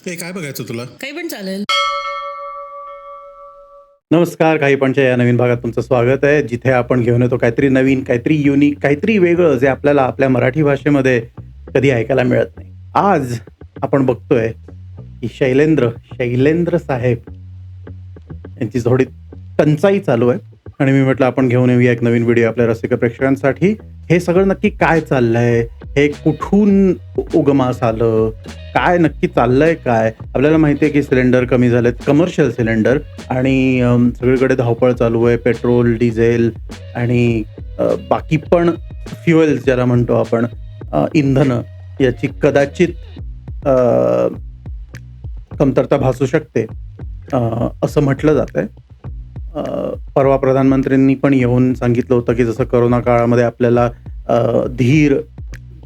हे काय बघायचं तुला? काही पण चालेल. नमस्कार, काही पणच्या या नवीन भागात तुमचं स्वागत आहे, जिथे आपण घेऊन येतो काहीतरी नवीन, काहीतरी युनिक, काहीतरी वेगळं, जे आपल्याला आपल्या मराठी भाषेमध्ये कधी ऐकायला मिळत नाही. आज आपण बघतोय की शैलेंद्र साहेब यांची थोडी टंचाई चालू आहे आणि मी म्हटलं आपण घेऊन येऊया एक नवीन व्हिडिओ आपल्या रसिक प्रेक्षकांसाठी. हे सगळं नक्की काय चाललंय, हे कुठून उगमास आलं, काय नक्की चाललंय, काय आपल्याला माहिती आहे की सिलेंडर कमी झालेत, कमर्शियल सिलेंडर, आणि सगळीकडे धावपळ चालू आहे. पेट्रोल, डिझेल आणि बाकी पण फ्युएल्स ज्याला म्हणतो आपण, इंधनं, याची कदाचित कमतरता भासू शकते असं म्हटलं जात आहे. परवा प्रधानमंत्र्यांनी पण येऊन सांगितलं होतं की जसं करोना काळामध्ये आपल्याला धीर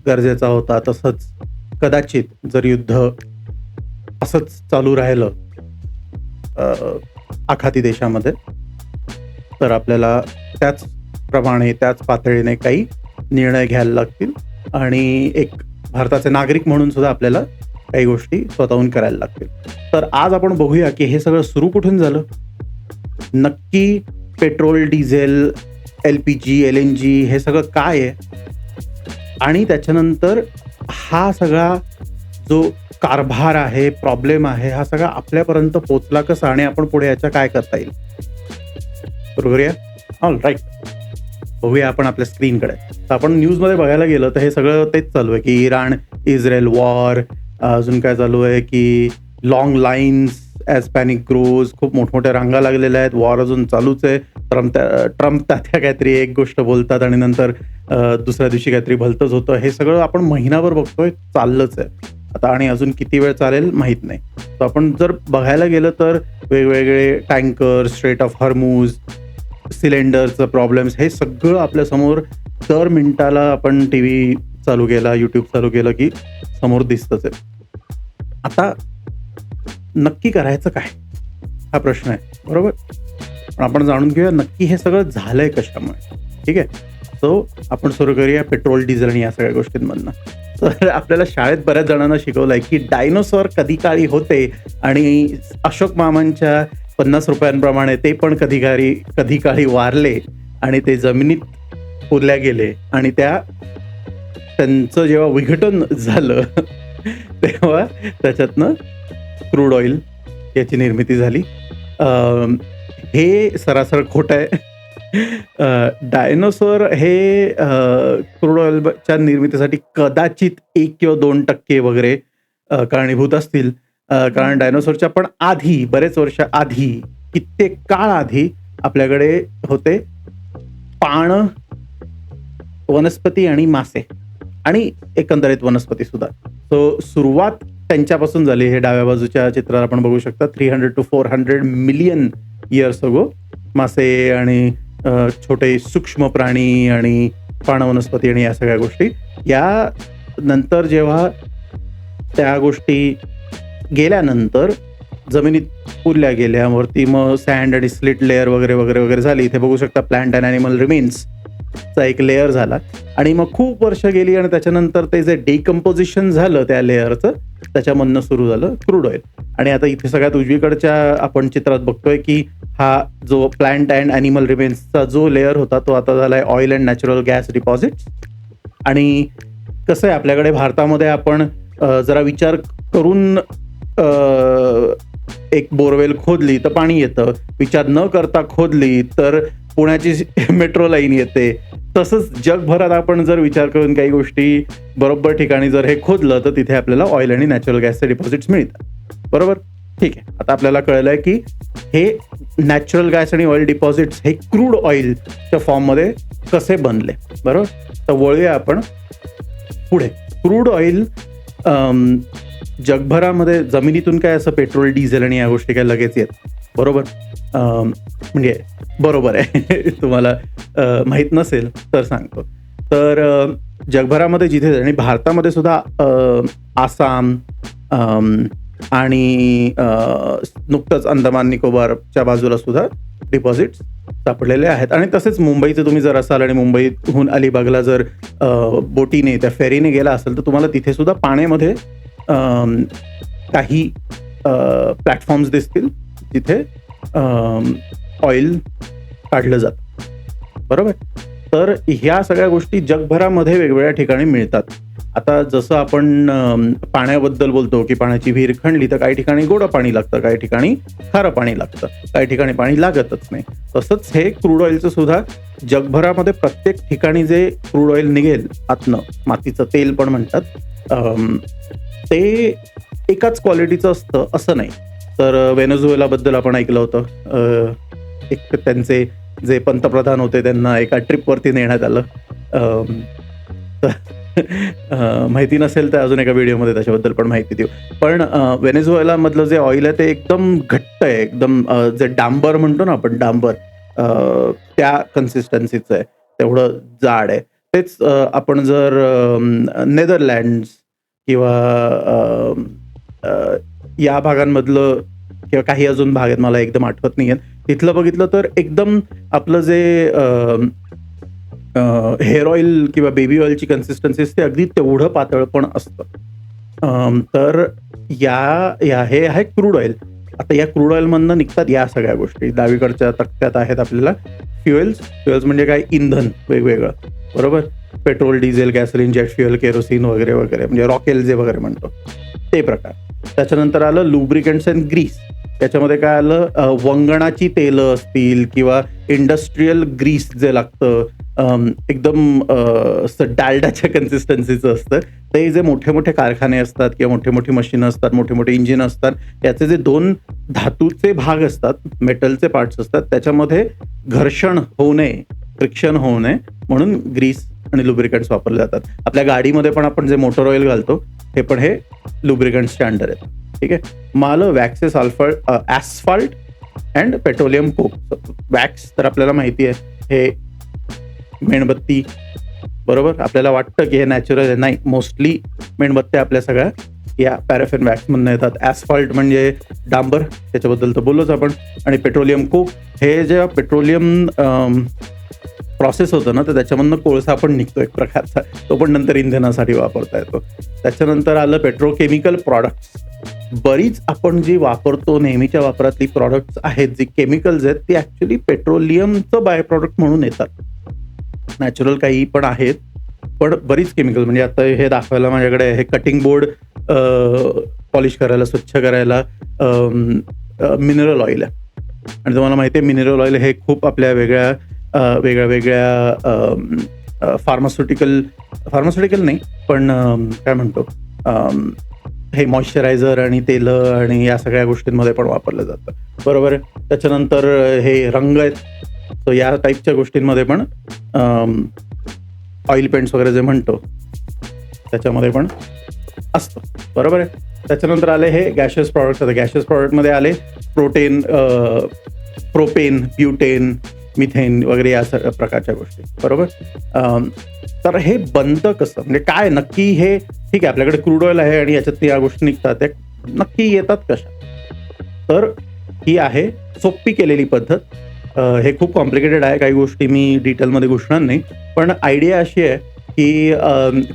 गरजेचा होता, तसंच कदाचित जर युद्ध असंच चालू राहिलं आखाती देशामध्ये तर आपल्याला त्याचप्रमाणे त्याच पातळीने काही निर्णय घ्यायला लागतील आणि एक भारताचे नागरिक म्हणून सुद्धा आपल्याला काही गोष्टी स्वतःहून करायला लागतील. तर आज आपण बघूया की हे सगळं सुरू कुठून झालं, नक्की पेट्रोल, डिझेल, LPG, LNG हे सगळं काय आहे, आणि त्याच्यानंतर हा सगळा जो कारभार आहे, प्रॉब्लेम आहे, हा सगळा आपल्यापर्यंत पोचला कसा आणि आपण पुढे याच्या काय करता येईल. बरोबर आहे. ऑल राईट, बघूया आपण आपल्या स्क्रीनकडे. तर आपण न्यूजमध्ये बघायला गेलं तर हे सगळं तेच चालू आहे की इराण इस्रायल वॉर, अजून काय चालू आहे की long lines as panic grows, खूप मोठमोठ्या रांगा लागलेल्या आहेत, वॉर अजून चालूच आहे. ट्रम्प त्या काहीतरी एक गोष्ट बोलतात आणि नंतर दुसऱ्या दिवशी काहीतरी भलतंच होतं. हे सगळं आपण महिनाभर बघतोय, चाललंच आहे आता, आणि अजून किती वेळ चालेल माहीत नाही. तर आपण जर बघायला गेलं तर वेगवेगळे टँकर, स्ट्रेट ऑफ हॉर्मुझ, सिलेंडरचं प्रॉब्लेम्स, हे सगळं आपल्यासमोर दर मिनिटाला आपण TV चालू केला, YouTube चालू केलं की समोर दिसतंच आहे. आता नक्की करायचं काय हा प्रश्न आहे, बरोबर. पण आपण जाणून घेऊया नक्की हे सगळं झालंय कशामुळे. ठीक आहे, सो आपण सुरू करूया पेट्रोल, डिझेल आणि या सगळ्या गोष्टींमधनं. तर आपल्याला शाळेत बऱ्याच जणांना शिकवलं आहे की डायनोसॉर कधी काळी होते आणि अशोक मामांच्या 50 रुपयांप्रमाणे ते पण कधी काळी वारले आणि ते जमिनीत पुरल्या गेले, आणि त्यांचं जेव्हा विघटन झालं तेव्हा त्याच्यातनं क्रूड ऑइल याची निर्मिती झाली. हे सरासर खोटं आहे. डायनोसॉर हे क्रूड ऑइलच्या निर्मितीसाठी कदाचित 1 किंवा 2% वगैरे कारणीभूत असतील, कारण डायनोसॉरच्या पण आधी, बरेच वर्ष आधी, कित्येक काळ आधी आपल्याकडे होते पाण, वनस्पती आणि मासे, आणि एकंदरीत वनस्पती सुद्धा. सो सुरुवात त्यांच्यापासून झाली. हे डाव्या बाजूच्या चित्रात आपण बघू शकता 300 to 400 मिलियन इयर्स अगो मासे आणि छोटे सूक्ष्म प्राणी आणि पाणवनस्पती आणि या सगळ्या गोष्टी. या नंतर जेव्हा त्या गोष्टी गेल्यानंतर जमिनीत पुरल्या गेल्या, वरती मग सँड आणि स्लिट लेअर वगैरे वगैरे वगैरे झाली. इथे बघू शकता प्लांट अँड ॲनिमल रिमेन्सचा एक लेअर झाला, आणि मग खूप वर्ष गेली आणि त्याच्यानंतर ते जे डिकम्पोजिशन झालं त्या लेअरचं, त्याच्यामधनं सुरू झालं क्रूड ऑइल. आणि आता इथे सगळ्यात उजवीकडच्या आपण चित्रात बघतोय की हा जो प्लांट अँड ॲनिमल रिमेन्सचा जो लेअर होता तो आता झालाय oil and natural gas deposits. आणि कसं आहे, आपल्याकडे भारतामध्ये आपण जरा विचार करून एक बोरवेल खोदली तर पाणी येतं, विचार न करता खोदली तर पुण्याची मेट्रो लाईन येते. तसंच जगभरात आपण जर विचार करून काही गोष्टी बरोबर ठिकाणी जर हे खोदलं तर तिथे आपल्याला ऑइल आणि नॅचरल गॅसचे डिपॉझिट्स मिळतात, बरोबर. ठीक आहे, आता आपल्याला कळलंय की हे नॅचरल गॅस आणि ऑइल डिपॉझिट्स हे क्रूड ऑइलच्या फॉर्ममध्ये कसे बनले, बरोबर. तर वळूया आपण पुढे. क्रूड ऑइल जगभरामध्ये जमिनीतून काय असं पेट्रोल, डिझेल आणि या गोष्टी काय लगेच येत, बरोबर. म्हणजे बरोबर आहे. तुम्हाला माहीत नसेल तर सांगतो. तर जगभरामध्ये जिथे, आणि भारतामध्ये सुद्धा आसाम आणि नुकतंच अंदमान निकोबारच्या बाजूला सुद्धा डिपॉझिट्स सापडलेले आहेत. आणि तसेच मुंबईचे तुम्ही जर असाल आणि मुंबईहून अलिबागला जर बोटीने, त्या फेरीने गेला असेल तर तुम्हाला तिथे सुद्धा पाण्यामध्ये काही प्लॅटफॉर्म्स दिसतील जिथे ऑइल काढलं जातं, बरोबर. तर ह्या सगळ्या गोष्टी जगभरामध्ये वेगवेगळ्या ठिकाणी मिळतात. आता जसं आपण पाण्याबद्दल बोलतो की पाण्याची विहीर खणली तर काही ठिकाणी गोडं पाणी लागतं, काही ठिकाणी खारं पाणी लागतं, काही ठिकाणी पाणी लागतच नाही. तसंच हे क्रूड ऑइलचं सुद्धा जगभरामध्ये प्रत्येक ठिकाणी जे क्रूड ऑइल निघेल आतनं, मातीचं तेल पण म्हणतात, ते एकाच क्वालिटीचं असतं असं नाही. तर व्हेनेझुएलाबद्दल आपण ऐकलं होतं. एक त्यांचे जे पंतप्रधान होते त्यांना एका ट्रिपवरती नेण्यात आलं. माहिती नसेल तर अजून एका व्हिडिओमध्ये त्याच्याबद्दल पण माहिती देऊ. पण व्हेनेझुएलामधलं जे ऑइल आहे ते एकदम घट्ट आहे, एकदम जे डांबर म्हणतो ना आपण, डांबर, त्या कन्सिस्टन्सीचं आहे, तेवढं जाड आहे. तेच आपण जर नेदरलँड्स किंवा या भागांमधलं किंवा काही अजून भाग आहेत, मला एकदम आठवत नाही आहेत, तिथलं बघितलं तर एकदम आपलं जे हेअर ऑइल किंवा बेबी ऑइलची कन्सिस्टन्सी असते अगदी तेवढं पातळ पण असतं. तर हे आहे क्रूड ऑइल. आता या क्रूड ऑइलमधनं निघतात या सगळ्या गोष्टी. डावीकडच्या तक्त्यात आहेत आपल्याला फ्युएल्स म्हणजे काय, इंधन वेगवेगळं, बरोबर. Petrol, diesel, gasoline, jet fuel, kerosene वगैरे वगैरे, म्हणजे रॉकेल जे वगैरे म्हणतो ते प्रकार. त्याच्यानंतर आलं लुब्रिकंट्स अँड ग्रीस. त्याच्यामध्ये काय आलं, वंगणाची तेलं असतील किंवा इंडस्ट्रीयल ग्रीस जे लागतं, एकदम डालडाच्या कन्सिस्टन्सीचं असतं, ते जे मोठे मोठे कारखाने असतात किंवा मोठे मोठी मशीन असतात, मोठे मोठे इंजिन असतात, याचे जे 2 धातूचे भाग असतात, मेटलचे पार्ट्स असतात, त्याच्यामध्ये घर्षण होऊ नये, फ्रिक्शन होऊ नये म्हणून ग्रीस आणि लुब्रिकंट्स वापरले जातात. आपल्या गाडीमध्ये पण आपण जे मोटर ऑइल घालतो ते पण हे लुब्रिकंट्सच्या अंडर आहेत, ठीक आहे. मग आलं waxes, asphalt and petroleum coke. Wax तर आपल्याला माहिती आहे, हे मेणबत्ती, बरोबर. आपल्याला वाटतं की हे नॅचरल आहे, नाही, मोस्टली मेणबत्त्या आपल्या सगळ्या या पॅराफिन वॅक्समधून येतात. ॲस्फाल्ट म्हणजे डांबर, त्याच्याबद्दल तर बोललोच आपण. आणि पेट्रोलियम कोक, हे जे पेट्रोलियम प्रोसेस होतं ना, तर त्याच्यामधनं कोळसा पण निघतो एक प्रकारचा, तो पण नंतर इंधनासाठी वापरता येतो. त्याच्यानंतर आलं पेट्रोकेमिकल प्रॉडक्ट्स. बरीच आपण जी वापरतो नेहमीच्या वापरातली प्रॉडक्ट्स आहेत, जी केमिकल्स आहेत, ती ॲक्च्युली पेट्रोलियमचं बाय प्रॉडक्ट म्हणून येतात. नॅचरल काही पण आहेत, पण बरीच केमिकल, म्हणजे आता हे दाखवायला माझ्याकडे हे कटिंग बोर्ड पॉलिश करायला, स्वच्छ करायला मिनरल ऑइल आहे. आणि तुम्हाला माहिती आहे मिनरल ऑइल हे खूप आपल्या वेगळ्या फार्मास्युटिकल नाही, पण काय म्हणतो, हे मॉइश्चरायझर आणि तेलं आणि या सगळ्या गोष्टींमध्ये पण वापरलं जातं, बरोबर आहे. त्याच्यानंतर हे रंग आहेत, सो या टाईपच्या गोष्टींमध्ये पण ऑइल पेंट्स वगैरे जे म्हणतो त्याच्यामध्ये पण असतं, बरोबर आहे. त्याच्यानंतर आले हे गॅशियस प्रॉडक्ट्स. आता गॅशियस प्रॉडक्टमध्ये आले प्रोपेन, ब्युटेन, मिथेन वगैरे या प्रकारच्या गोष्टी, बरोबर. तर हे बनतं कसं, म्हणजे काय नक्की हे, ठीक आहे आपल्याकडे क्रूड ऑइल आहे आणि याच्यात या गोष्टी निघतात, त्या नक्की येतात कशा. तर ही आहे सोपी केलेली पद्धत. हे खूप कॉम्प्लिकेटेड आहे, काही गोष्टी मी डिटेलमध्ये घुसणार नाही, पण आयडिया अशी आहे की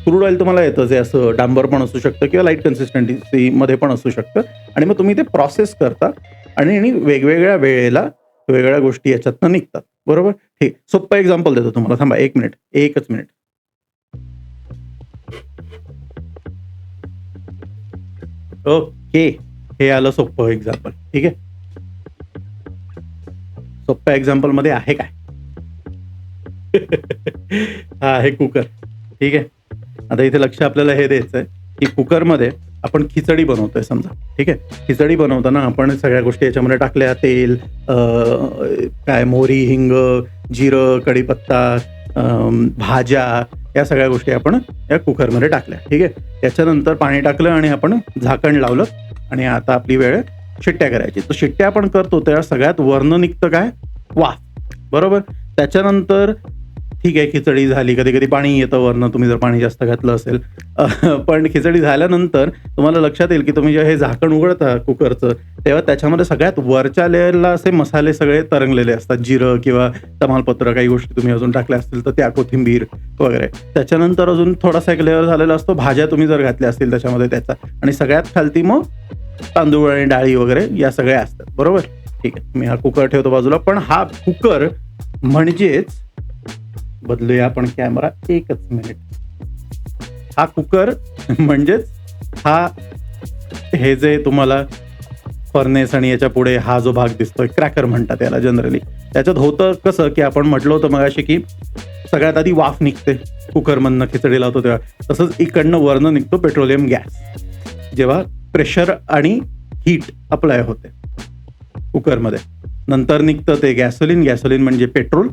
क्रूड ऑइल तुम्हाला येतं जे असं डांबर पण असू शकतं किंवा लाईट कन्सिस्टन्सीमध्ये पण असू शकतं, आणि मग तुम्ही ते प्रोसेस करता आणि वेगवेगळ्या वेळेला वेगवेगळ्या गोष्टी याच्यातनं निघतात, बरोबर. ठीक, सोपं एक्झाम्पल देतो तुम्हाला, थांबा एकच मिनिट. ओके, हे आलं सोपं एक्झाम्पल, ठीक आहे. सोप्या एक्झाम्पल मध्ये आहे काय, हा आहे कुकर, ठीक आहे. आता इथे लक्ष आपल्याला हे द्यायचं आहे की कुकरमध्ये आपण खिचडी बनवतोय समजा, ठीक आहे. खिचडी बनवताना आपण सगळ्या गोष्टी याच्यामध्ये टाकल्या, तेल, काय मोहरी, हिंग, जिरं, कढीपत्ता, भाज्या, या सगळ्या गोष्टी आपण या कुकरमध्ये टाकल्या, ठीक आहे. त्याच्यानंतर पाणी टाकलं आणि आपण झाकण लावलं आणि आता आपली वेळ शिट्ट्या करायची. तर शिट्ट्या आपण करतो तेव्हा सगळ्यात वरनं निघतं काय, वाफ, बरोबर. त्याच्यानंतर ठीक आहे खिचडी झाली, कधी कधी पाणी येतं वरनं, तुम्ही जर पाणी जास्त घातलं असेल, पण खिचडी झाल्यानंतर तुम्हाला लक्षात येईल की तुम्ही जेव्हा हे झाकण उघडता कुकरचं, तेव्हा त्याच्यामध्ये सगळ्यात वरच्या लेअरला असे मसाले सगळे तरंगलेले असतात, जिरं किंवा तमालपत्र, काही गोष्टी तुम्ही अजून टाकल्या असतील तर त्या, कोथिंबीर वगैरे. त्याच्यानंतर अजून थोडासा एक लेअर झालेला असतो, भाज्या तुम्ही जर घातल्या असतील त्याच्यामध्ये त्याचा, आणि सगळ्यात खालती मग तांदूळ आणि डाळी वगैरे या सगळ्या असतात, बरोबर. ठीक आहे, मी हा कुकर ठेवतो बाजूला. पण हा कुकर म्हणजेच, बदलूया आपण कॅमेरा, एकच मिनिट. हा कुकर म्हणजेच हा, हे जे तुम्हाला फर्नेस आणि याच्या पुढे हा जो भाग दिसतोय, क्रॅकर म्हणतात याला जनरली. त्याच्यात होतं कसं, की आपण म्हटलं होतं मगाशी की सगळ्यात आधी वाफ निघते कुकरमधनं, खिचडी लावतो तेव्हा. तसंच इकडनं वरनं निघतो पेट्रोलियम गॅस, जेव्हा प्रेशर आणि हीट अप्लाय होते कुकरमध्ये. नंतर निघतं ते गॅसोलिन, गॅसोलिन म्हणजे पेट्रोल.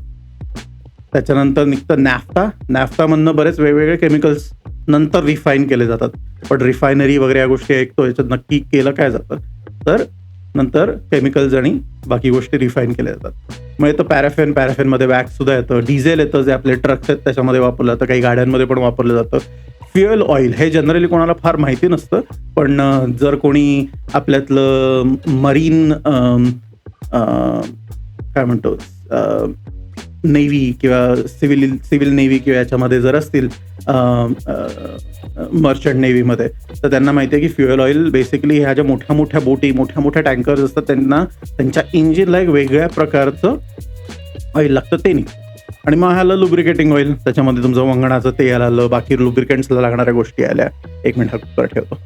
त्याच्यानंतर निघतं नॅफ्ता, नॅफ्तामधनं बरेच वेगवेगळे केमिकल्स नंतर रिफाईन केले जातात. पण रिफायनरी वगैरे या गोष्टी ऐकतो, याच्यात नक्की केलं काय जातं, तर नंतर केमिकल्स आणि बाकी गोष्टी रिफाईन केल्या जातात. मग येतं पॅराफिन, पॅराफिनमध्ये वॅक्स सुद्धा येतं. डिझेल येतं, जे आपले ट्रक्स आहेत त्याच्यामध्ये वापरलं जातं, काही गाड्यांमध्ये पण वापरलं जातं. फ्युएल ऑइल हे जनरली कोणाला फार माहिती नसतं, पण जर कोणी आपल्यातलं मरीन काय म्हणतो नेव्ही किंवा सिव्हिल नेव्ही किंवा याच्यामध्ये जर असतील मर्चंट नेव्हीमध्ये, तर त्यांना माहिती आहे की फ्युएल ऑइल बेसिकली ह्या ज्या मोठ्या मोठ्या बोटी, मोठ्या मोठ्या टँकर्स असतात, त्यांना त्यांच्या इंजिनला एक वेगळ्या प्रकारचं ऑइल लागतं, ते निघतं. आणि मग आलं लुब्रिकेटिंग ऑइल, त्याच्यामध्ये तुमचं वंगणाचं तेल आलं, बाकी लुब्रिकेंट्सला लागणाऱ्या गोष्टी आल्या. एक मिनिट हा कुकर ठेवतो.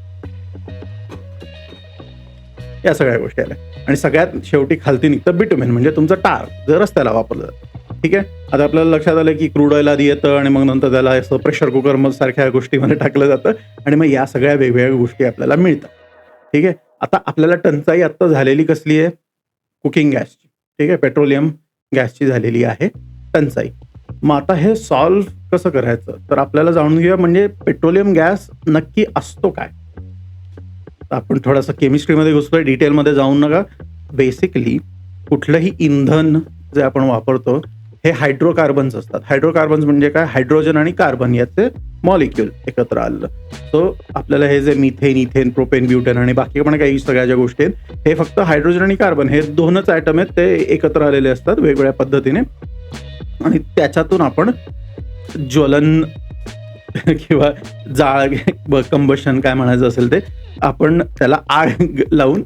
या सगळ्या गोष्टी आल्या आणि सगळ्यात शेवटी खालती निघतं बिटुमेन, म्हणजे तुमचं टार, जे रस्त्याला वापरलं जातं. ठीक आहे, आता आपल्याला लक्षात आलं की क्रूड ऑइल आधी येतं आणि मग नंतर त्याला असं प्रेशर कुकर सारख्या गोष्टीमध्ये टाकलं जातं आणि मग या सगळ्या वेगवेगळ्या गोष्टी आपल्याला मिळतात. ठीक आहे, आता आपल्याला टंचाई आत्ता झालेली कसली आहे, कुकिंग गॅसची. ठीक आहे, पेट्रोलियम गॅसची झालेली आहे टंचाई. मग आता हे सॉल्व्ह कसं करायचं, तर आपल्याला जाणून घेऊया म्हणजे पेट्रोलियम गॅस नक्की असतो काय. आपण थोडासा केमिस्ट्रीमध्ये घुसतोय, डिटेलमध्ये जाऊन नका. बेसिकली कुठलंही इंधन जे आपण वापरतो हे हायड्रोकार्बन्स असतात. हायड्रोकार्बन्स म्हणजे काय, हायड्रोजन आणि कार्बन याचे मॉलिक्यूल एकत्र आलं. सो आपल्याला हे जे मिथेन, इथेन, प्रोपेन, ब्युटेन आणि बाकी पण काही सगळ्या ज्या गोष्टी आहेत, हे फक्त हायड्रोजन आणि कार्बन हे दोनच ॲटम आहेत, ते एकत्र आलेले असतात वेगवेगळ्या पद्धतीने. आणि त्याच्यातून आपण ज्वलन किंवा जाळ, कंबशन काय म्हणायचं असेल ते, आपण त्याला आग लावून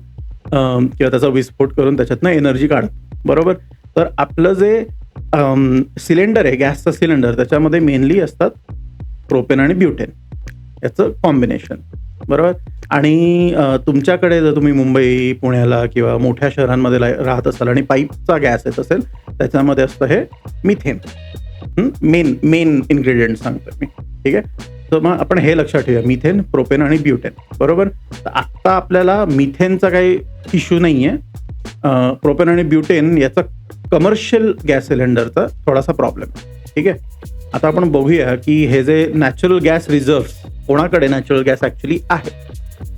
किंवा त्याचा विस्फोट करून त्याच्यातनं एनर्जी काढतो, बरोबर. तर आपलं जे सिलेंडर आहे, गॅसचं सिलेंडर, त्याच्यामध्ये मेनली असतात प्रोपेन आणि ब्युटेन याचं कॉम्बिनेशन, बरोबर. आणि तुमच्याकडे जर तुम्ही मुंबई, पुण्याला किंवा मोठ्या शहरांमध्ये राहत असाल आणि पाईपचा गॅस येत असेल, त्याच्यामध्ये असतं हे मिथेन. मेन इन्ग्रेडियंट सांगतो मी. ठीक आहे, तर मग आपण हे लक्षात ठेवूया, मिथेन, प्रोपेन आणि ब्युटेन, बरोबर. तर आत्ता आपल्याला मिथेनचा काही इश्यू नाही आहे. प्रोपेन आणि ब्युटेन याचा कमर्शियल गॅस सिलेंडरचा थोडासा प्रॉब्लेम. ठीक आहे, आता आपण बघूया की हे जे नॅचरल गॅस रिझर्व्ह, कोणाकडे नॅचरल गॅस ॲक्च्युली आहे,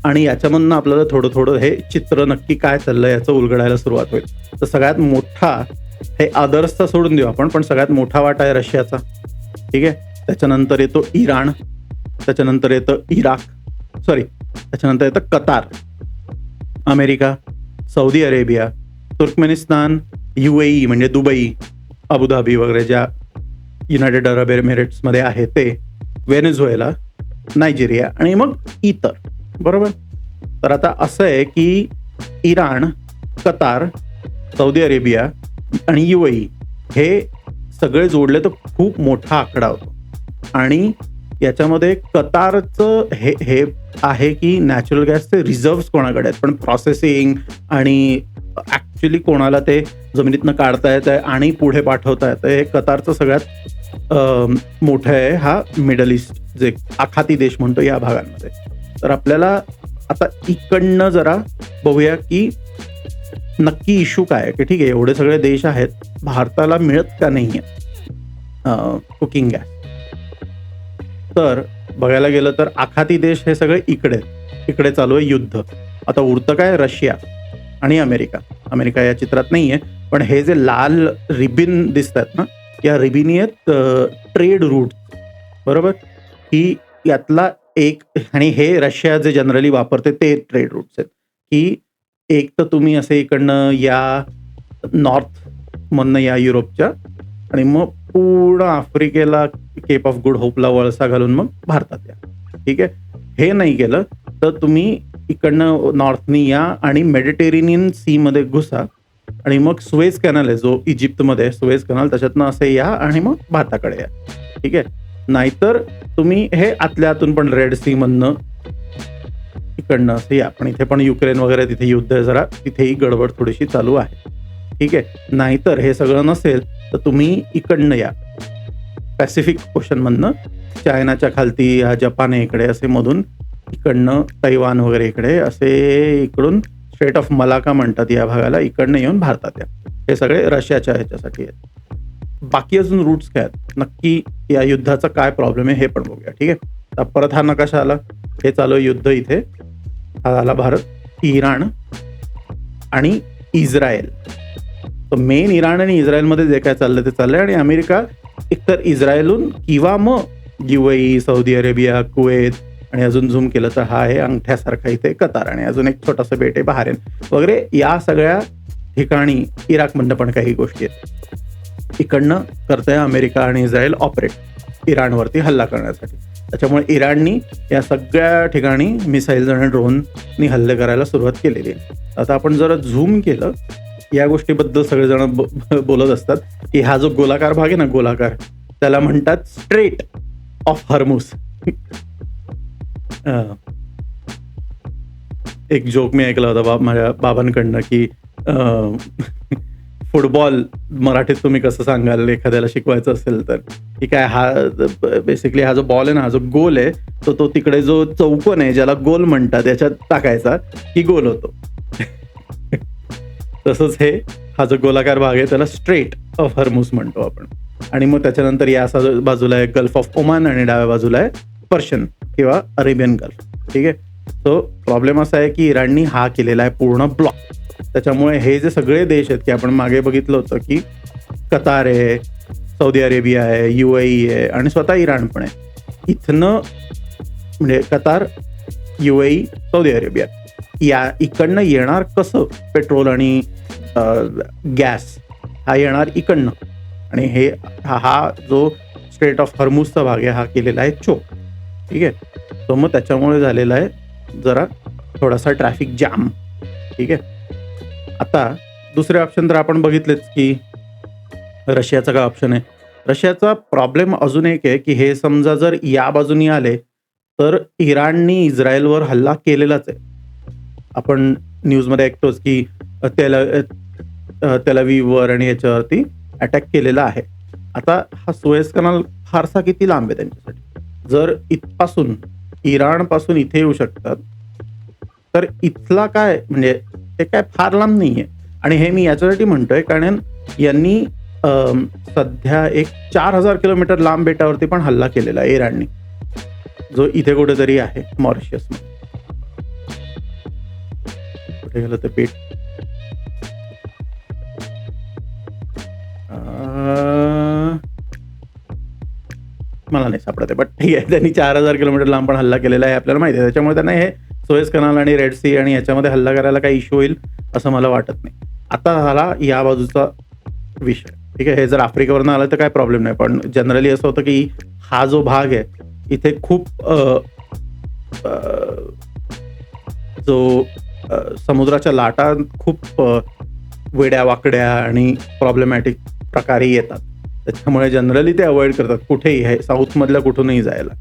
आणि याच्यामधनं आपल्याला थोडं थोडं हे चित्र नक्की काय चाललं याचं उलगडायला सुरुवात होईल. तर सगळ्यात मोठा, हे अदर्सचा सोडून देऊ आपण, पण सगळ्यात मोठा वाटा आहे रशियाचा. ठीक आहे, त्याच्यानंतर येतो इराण, त्याच्यानंतर येतं त्याच्यानंतर येतं Qatar, America, Saudi Arabia, Turkmenistan, UAE म्हणजे दुबई, अबुधाबी वगैरे ज्या युनायटेड अरब एमिरेट्समध्ये आहे ते, व्हेनेझुएला, नायजेरिया आणि मग इतर, बरोबर. तर आता असं आहे की इराण, कतार, सौदी अरेबिया आणि UAE हे सगळे जोडले तर खूप मोठा आकडा होतो. आणि याच्यामध्ये कतारचं हे आहे की नॅचरल गॅसचे रिझर्व्स कोणाकडे आहेत, पण प्रोसेसिंग आणि ॲक्च्युली कोणाला ते जमिनीतनं काढता येत आहे आणि पुढे पाठवता येतं, हे कतारचं सगळ्यात मोठं आहे. हा मिडल ईस्ट जे आखाती देश म्हणतो या भागांमध्ये. तर आपल्याला आता इकडनं जरा बघूया की नक्की इश्यू काय आहे, की ठीक आहे एवढे सगळे देश आहेत, भारताला मिळत का नाही आहे कुकिंग गॅस. तर बघायला गेलं तर आखाती देश हे सगळे इकडे चालू आहे युद्ध. आता उरतं काय, रशिया आणि अमेरिका या चित्रात नाही आहे, पण हे जे लाल रिबिन दिसतात ना, या रिबिनी आहेत ट्रेड रूट, बरोबर. की यातला एक, आणि हे रशिया जे जनरली वापरते ते ट्रेड रूट्स आहेत, की एक तर तुम्ही असे इकडनं या नॉर्थमधनं या युरोपच्या, आणि मग पूर्ण आफ्रिकेला केप ऑफ गुड होपला वळसा घालून मग भारतात या. ठीक आहे, हे नाही केलं तर तुम्ही इकडनं नॉर्थनी या आणि मेडिटेरेनियन सीमध्ये घुसा आणि मग सुएझ कॅनल आहे जो इजिप्तमध्ये आहे, सुएझ कॅनल, त्याच्यातनं असे या आणि मग भारताकडे या. ठीक आहे. नाहीतर तुम्ही हे आतल्या आतून पण रेड सी मधनं इकडनं असं या. पण इथे पण युक्रेन वगैरे तिथे युद्ध आहे जरा, तिथेही गडबड थोडीशी चालू आहे. ठीक आहे. नाहीतर हे सगळं नसेल तर तुम्ही इकडनं या, पॅसिफिक ओशनमधनं, चायनाच्या खालती या जपान इकडे असे मधून इकडनं तैवान वगैरे इकडे असे इकडून स्ट्रेट ऑफ मलाका म्हणतात या भागाला, इकडनं येऊन भारतात या. हे सगळे रशियाच्या ह्याच्यासाठी आहेत. बाकी अजून रूट्स काय आहेत, नक्की या युद्धाचा काय प्रॉब्लेम आहे हे पण बघूया. ठीक आहे. तर परत हा नकाशा आला, हे चालू आहे युद्ध इथे. हा आला भारत, इराण आणि इस्रायल. तर मेन इराण आणि इस्रायलमध्ये जे काय चाललंय ते चाललंय आणि अमेरिका एकतर इस्रायलहून किंवा मग UAE, सौदी अरेबिया, कुवेत आणि अजून झूम केलं तर हा आहे अंगठ्यासारखा इथे कतार आणि अजून एक छोटासा बेट आहे बहारेन वगैरे. या सगळ्या ठिकाणी इराकमधनं पण काही गोष्टी आहेत. इकडनं करतंय अमेरिका आणि इस्रायल ऑपरेट इराणवरती हल्ला करण्यासाठी. त्याच्यामुळे इराणनी या सगळ्या ठिकाणी मिसाईल्स आणि ड्रोननी हल्ले करायला सुरुवात केलेली आहे. आता आपण जरा झूम केलं, या गोष्टीबद्दल सगळेजण बोलत असतात की हा जो गोलाकार भाग आहे ना, गोलाकार, त्याला म्हणतात स्ट्रेट ऑफ हॉर्मुझ. एक जोक मी ऐकला होता माझ्या बाबांकडनं की फुटबॉल मराठीत तुम्ही कसं सांगाल एखाद्याला शिकवायचं असेल तर, की काय हा बेसिकली हा जो बॉल आहे ना, हा जो गोल आहे तो तिकडे जो चौकोन आहे ज्याला गोल म्हणतात त्याच्यात टाकायचा की गोल होतो. तसंच हा जो गोलाकार भाग आहे त्याला स्ट्रेट ऑफ हॉर्मुझ म्हणतो आपण. आणि मग त्याच्यानंतर या बाजूला आहे गल्फ ऑफ ओमान आणि डाव्या बाजूला आहे पर्शियन किंवा अरेबियन गल्फ. ठीक आहे. सो प्रॉब्लेम असा आहे की इराणनी हा केलेला आहे पूर्ण ब्लॉक. त्याच्यामुळे हे जे सगळे देश आहेत की आपण मागे बघितलं होतं की कतार आहे, सौदी अरेबिया आहे, UAE आहे आणि स्वतः इराण पण आहे. इथनं म्हणजे कतार, UAE, सौदी अरेबिया या इकडनं येणार कसं पेट्रोल आणि गॅस, हा येणार इकडनं. आणि हे हा जो स्ट्रेट ऑफ हॉर्मुझचा भाग आहे हा केलेला आहे चोक. ठीक आहे. तो मग त्याच्यामुळे झालेला आहे जरा थोडासा ट्रॅफिक जॅम. ठीक आहे. आता दुसरे ऑप्शन तर आपण बघितलेच की रशियाचा काय ऑप्शन आहे. रशियाचा प्रॉब्लेम अजून एक आहे की हे समजा जर या बाजूनी आले तर इराणनी इस्रायलवर हल्ला केलेलाच आहे. आपण न्यूजमध्ये ऐकतोच की तेलअवीववर आणि याच्यावरती अटॅक केलेला आहे. आता हा सुएझ कॅनल फारसा किती लांब आहे त्यांच्यासाठी. जर इथपासून इराणपासून इथे येऊ शकतात तर इथला काय म्हणजे ते काय फार लांब नाही आहे. आणि हे मी याच्यासाठी म्हणतोय कारण यांनी सध्या एक 4000 किलोमीटर लांब बेटावरती पण हल्ला केलेला आहे इराणनी, जो इथे कुठेतरी आहे मॉरिशसमध्ये. कुठे गेलं ते बेट, मला नाही सापडत आहे, बट ठीक आहे. त्यांनी 4000 किलोमीटर लांब पण हल्ला केलेला आहे आपल्याला माहिती आहे. त्याच्यामुळे त्यांना हे सुएझ कॅनल आणि रेड सी आणि याच्यामध्ये हल्ला करायला काही इश्यू होईल असं मला वाटत नाही. आता झाला या बाजूचा विषय. ठीक आहे. हे जर आफ्रिकेवरनं आलं तर काय प्रॉब्लेम नाही, पण जनरली असं होतं की हा जो भाग आहे इथे खूप जो समुद्राच्या लाटा खूप वेड्या वाकड्या आणि प्रॉब्लेमॅटिक प्रकारे येतात. त्याच्यामुळे जनरली ते अवॉइड करतात कुठेही, हे साऊथमधल्या कुठूनही जायला.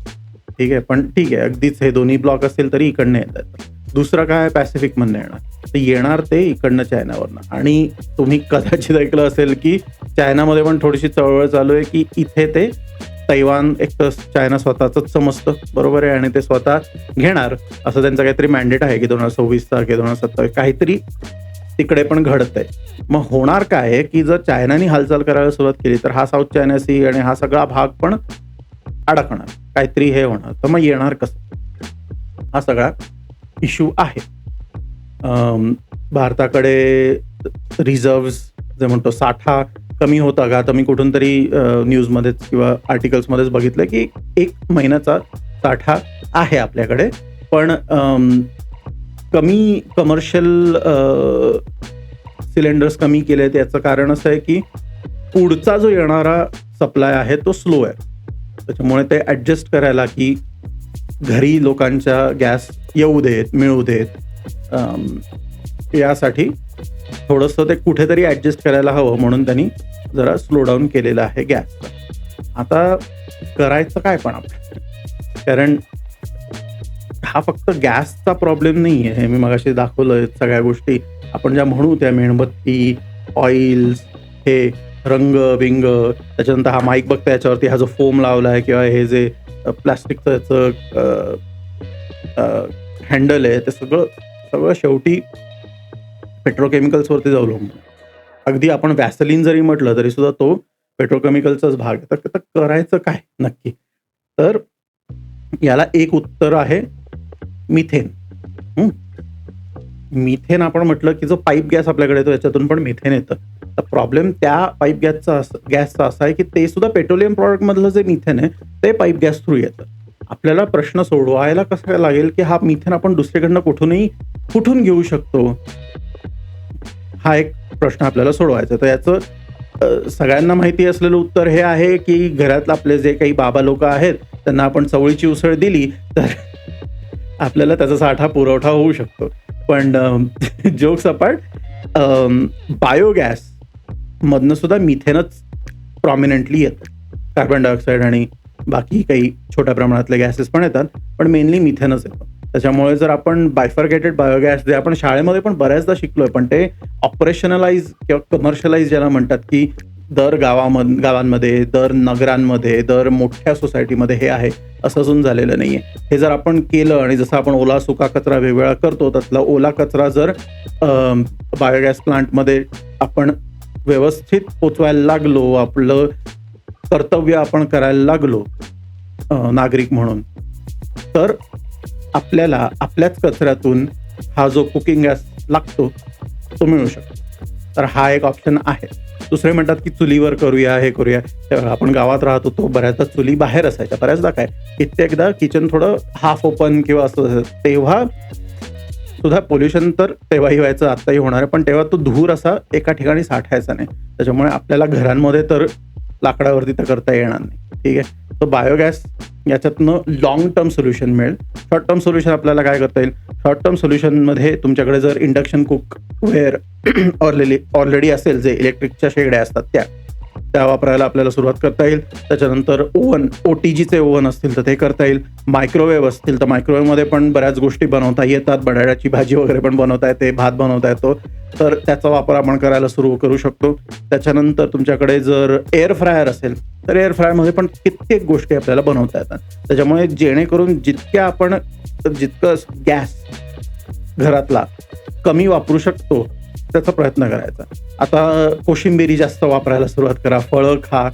ठीक आहे. पण ठीक आहे, अगदीच हे दोन्ही ब्लॉक असतील तरी इकडनं येतात. दुसरं काय पॅसिफिकमधनं येणार, तर येणार ते इकडनं चायनावरनं. आणि तुम्ही कदाचित ऐकलं असेल की चायनामध्ये पण थोडीशी चळवळ चालू आहे की इथे ते तैवान एक तर चायना स्वतःच समजतं, बरोबर आहे, आणि ते स्वतः घेणार असं त्यांचं काहीतरी मॅन्डेट आहे की 2026 की 2027 काहीतरी तिकडे पण घडत आहे. मग होणार काय आहे की जर चायनाने हालचाल करायला सुरुवात केली तर हा साऊथ चायना सी आणि हा सगळा भाग पण अडकणार, काहीतरी हे होणार. तर मग येणार कसं, हा सगळा इश्यू आहे. भारताकडे रिझर्व्ह जे म्हणतो साठा कमी होता का, तर मी कुठून तरी न्यूजमध्येच किंवा आर्टिकल्समध्येच बघितलं की 1 महिन्याचा साठा आहे आपल्याकडे. पण कमी कमर्शियल सिलेंडर्स कमी केलेत. याचं कारण असं आहे की पुढचा जो येणारा सप्लाय आहे तो स्लो आहे. त्याच्यामुळे ते ॲडजस्ट करायला की घरी लोकांच्या गॅस येऊ देत, मिळू देत. यासाठी थोडंसं ते कुठेतरी ॲडजस्ट करायला हवं म्हणून त्यांनी जरा स्लो डाऊन केलेलं आहे गॅसचं. आता करायचं काय पण आपण, कारण हा फक्त गॅसचा प्रॉब्लेम नाही आहे. मी मगाशी दाखवलं सगळ्या गोष्टी आपण ज्या म्हणू त्या, मेणबत्ती, ऑइल्स, हे रंग बिंग, त्याच्यानंतर हा माईक बघता याच्यावरती हा जो फोम लावला आहे किंवा हे जे प्लॅस्टिकचं याचं हँडल आहे, ते सगळं शेवटी पेट्रोकेमिकल्सवरती अवलंबून. अगदी आपण वॅसलिन जरी म्हटलं तरी सुद्धा तो पेट्रोकेमिकलचाच भाग आहे. तर करायचं काय नक्की? तर याला एक उत्तर आहे मिथेन. मिथेन आपण म्हटलं की जो पाईप गॅस आपल्याकडे येतो याच्यातून पण मिथेन येतं. तर प्रॉब्लेम त्या पाईप गॅसचा असा आहे की ते सुद्धा पेट्रोलियम प्रॉडक्टमधलं जे मिथेन आहे ते पाईप गॅस थ्रू येतं. आपल्याला प्रश्न सोडवायला कसं लागेल की हा मिथेन आपण दुसरीकडनं कुठून घेऊ शकतो, हा एक प्रश्न आपल्याला सोडवायचा. तर याचं सगळ्यांना माहिती असलेलं उत्तर हे आहे की घरातले आपले जे काही बाबा लोक आहेत त्यांना आपण चवळीची उसळ दिली तर आपल्याला त्याचा साठा पुरवठा होऊ शकतो. पण जोक्स अपार्ट, बायोगॅस मधनं सुद्धा मिथेनच प्रॉमिनंटली येतं. कार्बन डायऑक्साईड आणि बाकी काही छोट्या प्रमाणातले गॅसेस पण येतात, पण मेनली मिथेनच येतं. त्याच्यामुळे जर आपण बायफर्गेटेड बायोगॅस, जे आपण शाळेमध्ये पण बऱ्याचदा शिकलोय, पण ते ऑपरेशनलाइज किंवा कमर्शियलाइज ज्याला म्हणतात की दर गावांमध्ये, दर नगरांमध्ये, दर मोठ्या सोसायटीमध्ये हे आहे, असं अजून झालेलं नाही आहे. हे जर आपण केलं आणि जसं आपण ओला सुका कचरा वेगवेगळा करतो, त्यातला ओला कचरा जर बायोगॅस प्लांटमध्ये आपण व्यवस्थित पोचवायला लागलो, आपलं कर्तव्य आपण करायला लागलो नागरिक म्हणून, तर आपल्याला आपल्याच कचऱ्यातून हा जो कुकिंग गॅस लागतो तो मिळू शकतो. तर हा एक ऑप्शन आहे. दुसरे म्हणतात की चुलीवर करूया, हे करूया. आपण गावात राहत होतो, बऱ्याचदा चुली बाहेर असायच्या. बऱ्याचदा काय, कित्येकदा किचन थोडं हाफ ओपन किंवा असं, तेव्हा सुद्धा पोल्युशन तर तेव्हाही व्हायचं, आत्ताही होणार आहे, पण तेव्हा तो धूर असा एका ठिकाणी साठायचा नाही. त्याच्यामुळे आपल्याला घरांमध्ये तर लाकडावरती तर करता येणार नाही. ठीक आहे. तर बायोगॅस याच्यातनं लॉंग टर्म सोल्युशन मिळेल. शॉर्ट टर्म सोल्युशन आपल्याला काय करता येईल? शॉर्ट टर्म सोल्युशनमध्ये तुमच्याकडे जर इंडक्शन कुकवेअर ऑलरेडी असेल, जे इलेक्ट्रिकच्या शेगड्या असतात त्या वापरायला आपल्याला सुरुवात करता येईल. त्याच्यानंतर ओव्हन, OTGचे ओव्हन असतील तर ते करता येईल. मायक्रोवेव्ह असतील तर मायक्रोवेव्हमध्ये पण बऱ्याच गोष्टी बनवता येतात. बटाट्याची भाजी वगैरे पण बनवता येते, भात बनवता येतो, तर त्याचा वापर आपण करायला सुरू करू शकतो. त्याच्यानंतर तुमच्याकडे जर एअर फ्रायर असेल तर एअर फ्रायरमध्ये पण कित्येक गोष्टी आपल्याला बनवता येतात. त्याच्यामुळे जेणेकरून जितकं गॅस घरातला कमी वापरू शकतो त्याचा प्रयत्न करायचा. आता कोशिंबिरी जास्त वापरायला सुरुवात करा, फळं खा,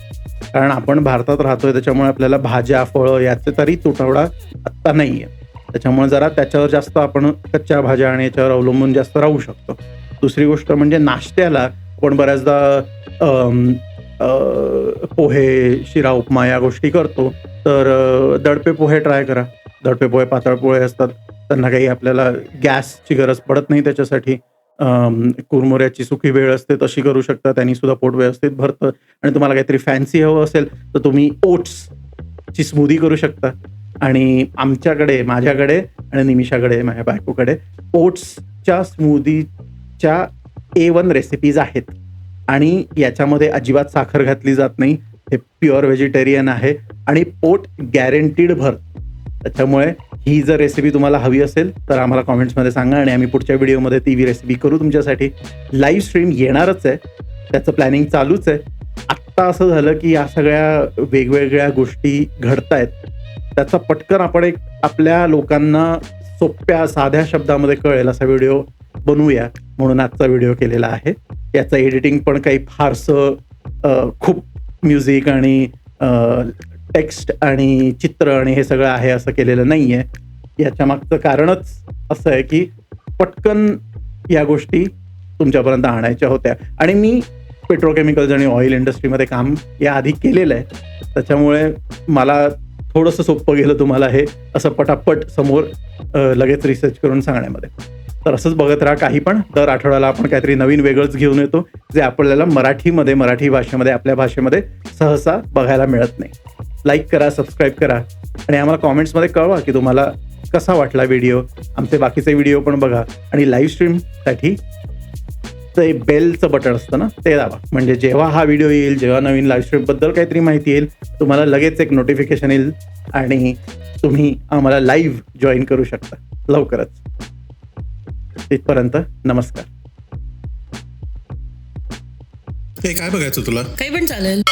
कारण आपण भारतात राहतोय त्याच्यामुळे आपल्याला भाज्या, फळं याचे तरी तुटवडा आत्ता नाही आहे. त्याच्यामुळे जरा त्याच्यावर जास्त आपण कच्च्या भाज्या आणि याच्यावर अवलंबून जास्त राहू शकतो. दुसरी गोष्ट म्हणजे नाश्त्याला आपण बऱ्याचदा पोहे, शिरा, उपमा या गोष्टी करतो, तर दडपे पोहे ट्राय करा. दडपे पोहे पातळ पोहे असतात, त्यांना काही आपल्याला गॅसची गरज पडत नाही. त्याच्यासाठी कुरमुऱ्याची सुकी वेळ असते तशी करू शकता, त्यांनी सुद्धा पोट व्यवस्थित भरतं. आणि तुम्हाला काहीतरी फॅन्सी हवं असेल तर तुम्ही ओट्सची स्मूदी करू शकता. आणि माझ्याकडे आणि निमिषाकडे, माझ्या बायकोकडे ओट्सच्या स्मूदीच्या A1 रेसिपीज आहेत आणि याच्यामध्ये अजिबात साखर घातली जात नाही. हे प्युअर व्हेजिटेरियन आहे आणि पोट गॅरंटीड भरतं. त्याच्यामुळे ही जर रेसिपी तुम्हाला हवी असेल तर आम्हाला कॉमेंट्समध्ये सांगा आणि आम्ही पुढच्या व्हिडिओमध्ये ती रेसिपी करू तुमच्यासाठी. लाईव्ह स्ट्रीम येणारच आहे, त्याचं प्लॅनिंग चालूच आहे. आत्ता असं झालं की या सगळ्या वेगवेगळ्या गोष्टी घडतायत, त्याचा पटकन आपण एक आपल्या लोकांना सोप्या साध्या शब्दामध्ये कळेल असा व्हिडिओ बनवूया म्हणून आजचा व्हिडिओ केलेला आहे. याचं एडिटिंग पण काही फारसं खूप म्युझिक आणि टेक्स्ट आणि चित्र आणि हे सगळं आहे असं केलेलं नाही आहे. याच्या मागचं कारणच असं आहे की पटकन या गोष्टी तुमच्यापर्यंत आणायच्या होत्या आणि मी पेट्रोकेमिकल्स आणि ऑइल इंडस्ट्रीमध्ये काम याआधी केलेलं आहे. त्याच्यामुळे मला थोडंसं सोपं गेलं तुम्हाला हे असं पटापट समोर लगेच रिसर्च करून सांगण्यामध्ये. तर असंच बघत राहा. काही पण दर आठवड्याला आपण काहीतरी नवीन वेगळंच घेऊन येतो, जे आपल्याला मराठी भाषेमध्ये, आपल्या भाषेमध्ये सहसा बघायला मिळत नाही. लाईक करा, सबस्क्राईब करा आणि आम्हाला कॉमेंट्समध्ये कळवा की तुम्हाला कसा वाटला व्हिडिओ. आमचे बाकीचे व्हिडिओ पण बघा आणि लाईव्ह स्ट्रीमसाठी ते बेलचं बटन असतं ना, ते दाबा. म्हणजे जेव्हा हा व्हिडिओ येईल, जेव्हा नवीन लाईव्ह स्ट्रीमबद्दल काहीतरी माहिती येईल, तुम्हाला लगेच एक नोटिफिकेशन येईल आणि तुम्ही आम्हाला लाईव्ह जॉईन करू शकता लवकरच. तिथपर्यंत नमस्कार. काय बघायचं तुला? काही पण चालेल.